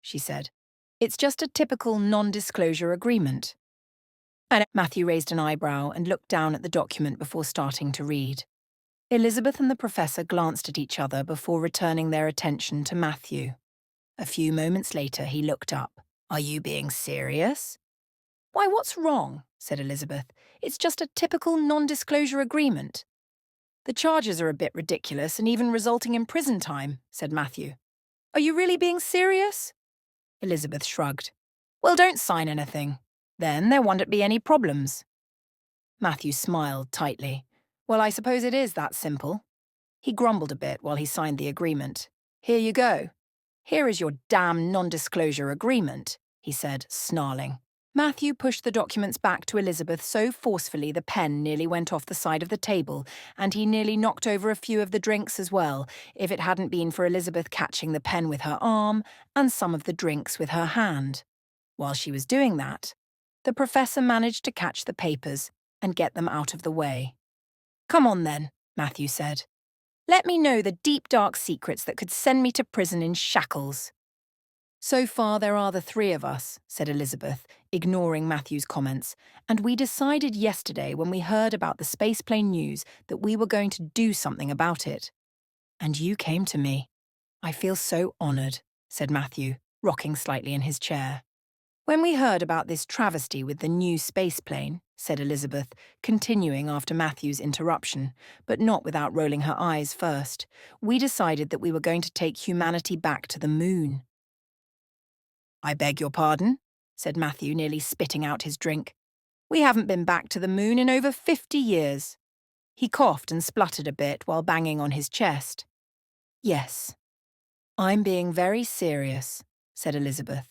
she said. It's just a typical non-disclosure agreement. And Matthew raised an eyebrow and looked down at the document before starting to read. Elizabeth and the professor glanced at each other before returning their attention to Matthew. A few moments later, he looked up. Are you being serious? Why, what's wrong? Said Elizabeth. It's just a typical non-disclosure agreement. The charges are a bit ridiculous and even resulting in prison time, said Matthew. Are you really being serious? Elizabeth shrugged. Well, don't sign anything. Then there won't be any problems. Matthew smiled tightly. Well, I suppose it is that simple. He grumbled a bit while he signed the agreement. Here you go. Here is your damn non-disclosure agreement, he said, snarling. Matthew pushed the documents back to Elizabeth so forcefully the pen nearly went off the side of the table, and he nearly knocked over a few of the drinks as well, if it hadn't been for Elizabeth catching the pen with her arm and some of the drinks with her hand. While she was doing that, the professor managed to catch the papers and get them out of the way. Come on then, Matthew said. Let me know the deep, dark secrets that could send me to prison in shackles. So far there are the three of us, said Elizabeth, ignoring Matthew's comments, and we decided yesterday when we heard about the spaceplane news that we were going to do something about it. And you came to me. I feel so honoured, said Matthew, rocking slightly in his chair. When we heard about this travesty with the new spaceplane, said Elizabeth, continuing after Matthew's interruption, but not without rolling her eyes first, we decided that we were going to take humanity back to the moon. I beg your pardon, said Matthew, nearly spitting out his drink. We haven't been back to the moon in over 50 years. He coughed and spluttered a bit while banging on his chest. Yes, I'm being very serious, said Elizabeth.